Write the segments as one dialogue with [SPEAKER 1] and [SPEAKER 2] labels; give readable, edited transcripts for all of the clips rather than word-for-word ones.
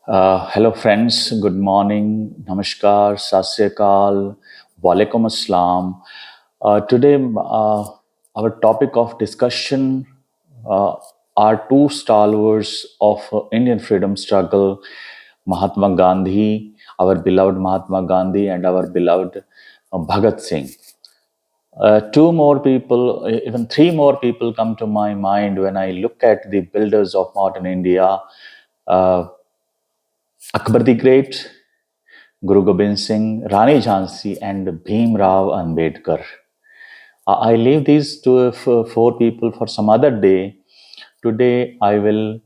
[SPEAKER 1] Hello, friends. Good morning. Namaskar, Sat Sri Akal, Walaikum Assalam. Today, our topic of discussion uh, are two stalwarts of Indian freedom struggle, Mahatma Gandhi, our beloved Mahatma Gandhi, and our beloved Bhagat Singh. Two more people, even three more people come to my mind when I look at the builders of modern India. Uh, Akbar the Great, Guru Gobind Singh, Rani Jhansi, and Bhim Rao Ambedkar. I leave these four people for some other day. Today, I will,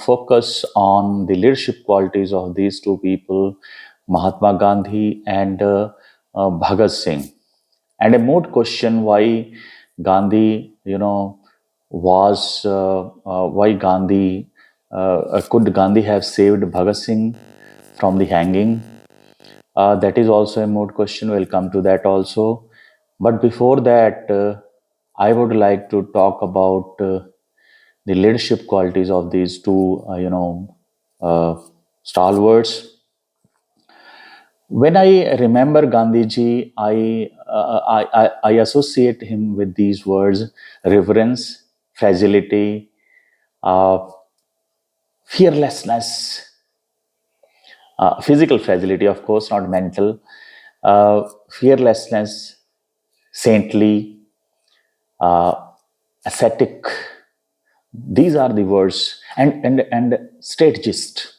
[SPEAKER 1] focus on the leadership qualities of these two people, Mahatma Gandhi and Bhagat Singh. And a moot question: Why Gandhi, was why Gandhi could Gandhi have saved Bhagat Singh from the hanging? That is also a moot question. We'll come to that also. But before that, I would like to talk about the leadership qualities of these two, stalwarts. When I remember Gandhiji, I associate him with these words: reverence, fragility, uh, fearlessness, physical fragility, of course, not mental, fearlessness, saintly, uh, ascetic. These are the words, and strategist.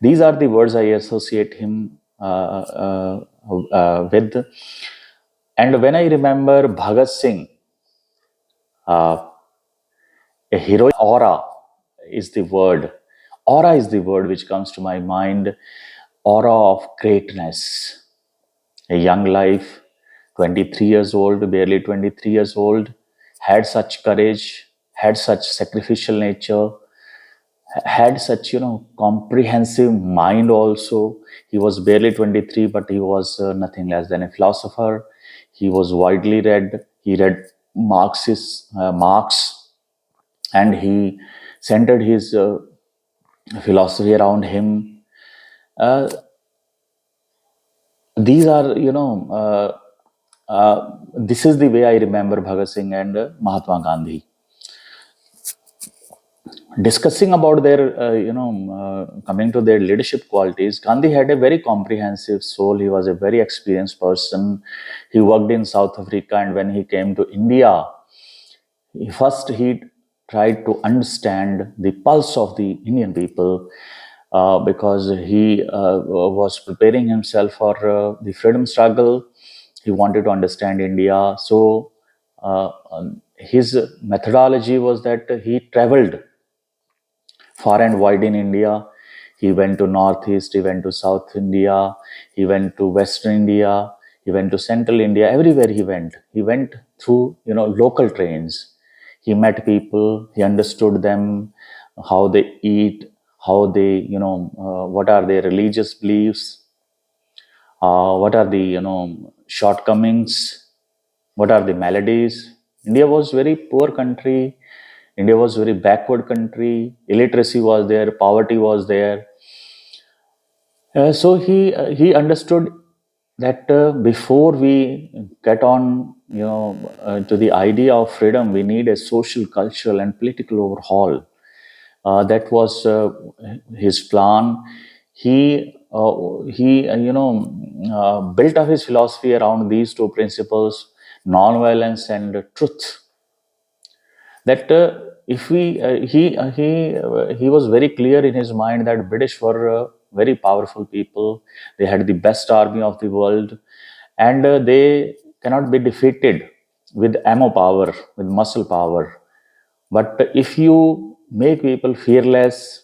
[SPEAKER 1] These are the words I associate him with. And when I remember Bhagat Singh, uh, a heroic aura is the word. Aura is the word which comes to my mind. Aura of greatness. A young life, 23 years old, barely 23 years old, had such courage, had such sacrificial nature, had such, comprehensive mind also. He was barely 23, but he was nothing less than a philosopher. He was widely read. He read Marx, and he centered his philosophy around him. Uh, these are, this is the way I remember Bhagat Singh and Mahatma Gandhi. Discussing about their, coming to their leadership qualities, Gandhi had a very comprehensive soul. He was a very experienced person. He worked in South Africa, and when he came to India, he tried to understand the pulse of the Indian people, because he was preparing himself for the freedom struggle. He wanted to understand India. So his methodology was that he traveled far and wide in India. He went to Northeast, he went to South India, he went to Western India, he went to Central India. Everywhere he went. He went through, local trains. He met people, he understood them, how they eat, how they, what are their religious beliefs, what are the, shortcomings, what are the maladies. India was very poor country. India was very backward country. Illiteracy was there, poverty was there. So he understood that before we get on, to the idea of freedom, we need a social, cultural, and political overhaul. That was his plan. He built up his philosophy around these two principles: non-violence and truth. That if we he was very clear in his mind that British were very powerful people. They had the best army of the world, and they cannot be defeated with ammo power, with muscle power. But if you make people fearless,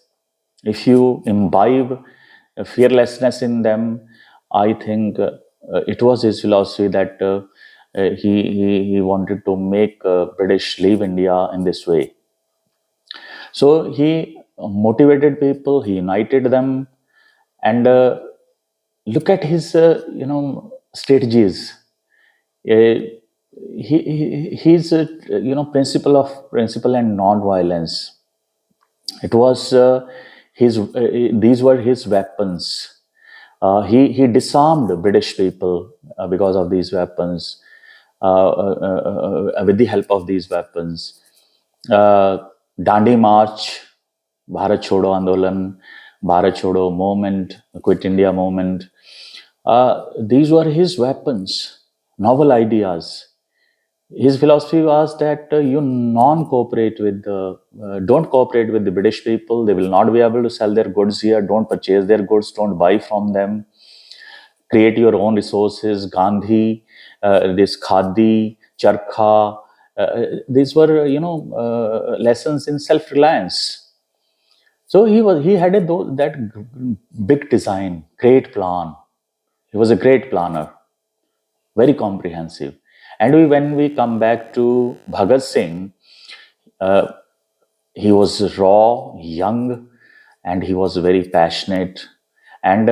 [SPEAKER 1] if you imbibe fearlessness in them, I think it was his philosophy that he wanted to make British leave India in this way. So he motivated people, he united them, and look at his, strategies. Uh, his, principle and non-violence. It was these were his weapons. He disarmed British people because of these weapons, with the help of these weapons. Uh, Dandi March, Bharat Chodo Andolan, Bharat Chodo movement, Quit India movement. These were his weapons, novel ideas. His philosophy was that you non-cooperate with the, don't cooperate with the British people. They will not be able to sell their goods here. Don't purchase their goods. Don't buy from them. Create your own resources. Gandhi, this Khadi, Charkha. These were, lessons in self-reliance. So he had that big design, great plan. He was a great planner, very comprehensive. And when we come back to Bhagat Singh, uh, he was raw, young, and he was very passionate, and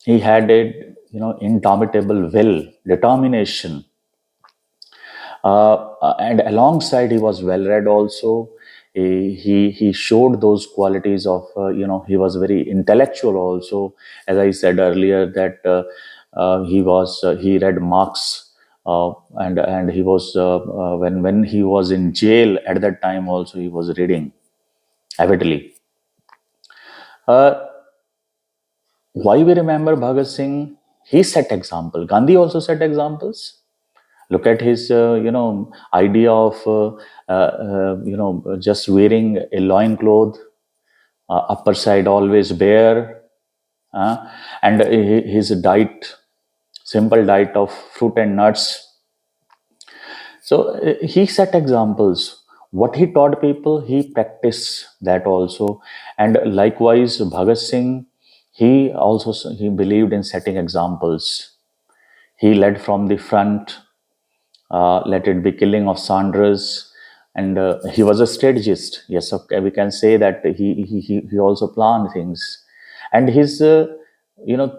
[SPEAKER 1] he had a indomitable will, determination, and alongside he was well read also. He showed those qualities of he was very intellectual also. As I said earlier, that he read Marx, and he was when he was in jail at that time also, he was reading avidly. uh, why we remember Bhagat Singh? He set example. Gandhi also set examples. Look at his idea of just wearing a loin cloth, upper side always bare, uh, and his diet, simple diet of fruit and nuts. So he set examples. What he taught people, he practiced that also. And likewise, Bhagat Singh, he believed in setting examples. He led from the front. Let it be killing of Sanders, and he was a strategist. Yes, okay, we can say that he also planned things, and his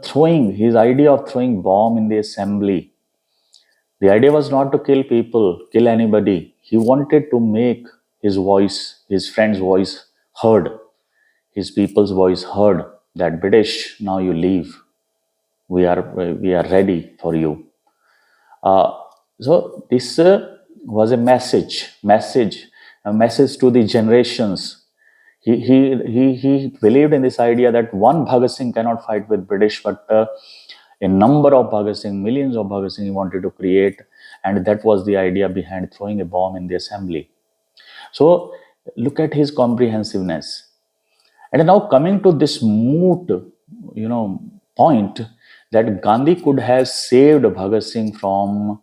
[SPEAKER 1] throwing his idea of throwing bomb in the assembly. The idea was not to kill people, kill anybody. He wanted to make his voice, his friend's voice heard, his people's voice heard. That British, now you leave. We are ready for you. Uh, so this was a message to the generations. He believed in this idea that one Bhagat Singh cannot fight with British, but a number of Bhagat Singh, millions of Bhagat Singh he wanted to create, and that was the idea behind throwing a bomb in the assembly. So look at his comprehensiveness. And now coming to this moot, point that Gandhi could have saved Bhagat Singh from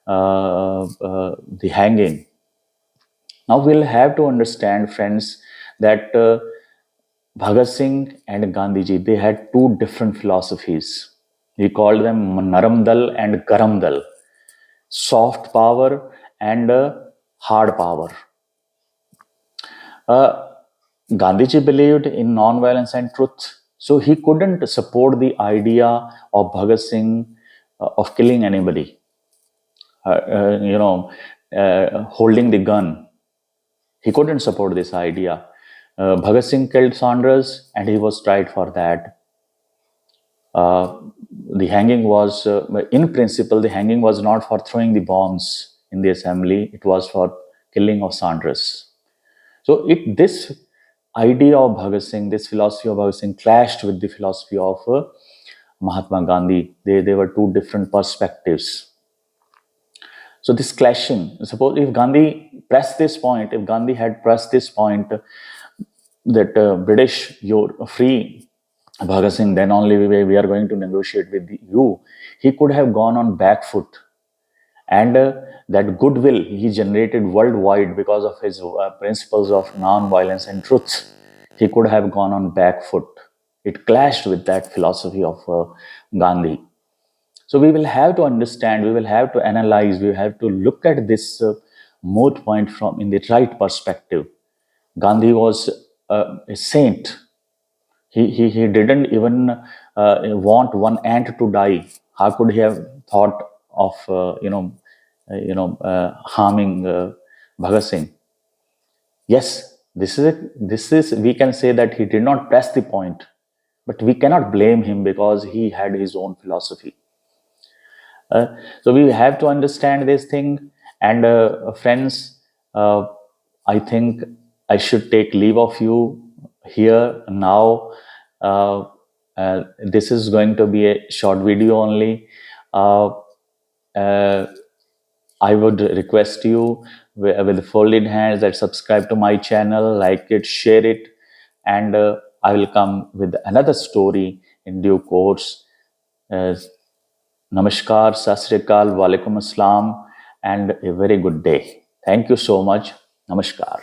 [SPEAKER 1] the hanging. Now we'll have to understand, friends, that Bhagat Singh and Gandhiji, they had two different philosophies. We called them Naram Dal and Garam Dal, soft power and hard power. Uh, Gandhiji believed in non-violence and truth, so he couldn't support the idea of Bhagat Singh of killing anybody, holding the gun. He couldn't support this idea. Bhagat Singh killed Saunders, and he was tried for that. Uh, the hanging was, in principle, the hanging was not for throwing the bombs in the assembly; it was for killing of Saunders. So this idea of Bhagat Singh, this philosophy of Bhagat Singh clashed with the philosophy of Mahatma Gandhi. They were two different perspectives. So this clashing, suppose if Gandhi pressed this point, if Gandhi had pressed this point that British, you're free, Bhagat Singh, then only we are going to negotiate with you, he could have gone on back foot. And that goodwill he generated worldwide because of his principles of non-violence and truth, he could have gone on back foot. It clashed with that philosophy of Gandhi. So we will have to understand, we will have to analyze, we have to look at this moot point from in the right perspective. Gandhi was a saint. He didn't even want one ant to die. How could he have thought of harming Bhagat Singh? Yes, This is we can say that he did not press the point, but we cannot blame him because he had his own philosophy. Uh, so we have to understand this thing. And friends, uh, I think I should take leave of you here now. Uh, this is going to be a short video only. Uh, uh, I would request you with folded hands that subscribe to my channel, like it, share it, and I will come with another story in due course. Uh, Namaskar, Sat Sri Akal, Walaikum Assalam, and a very good day. Thank you so much. Namaskar.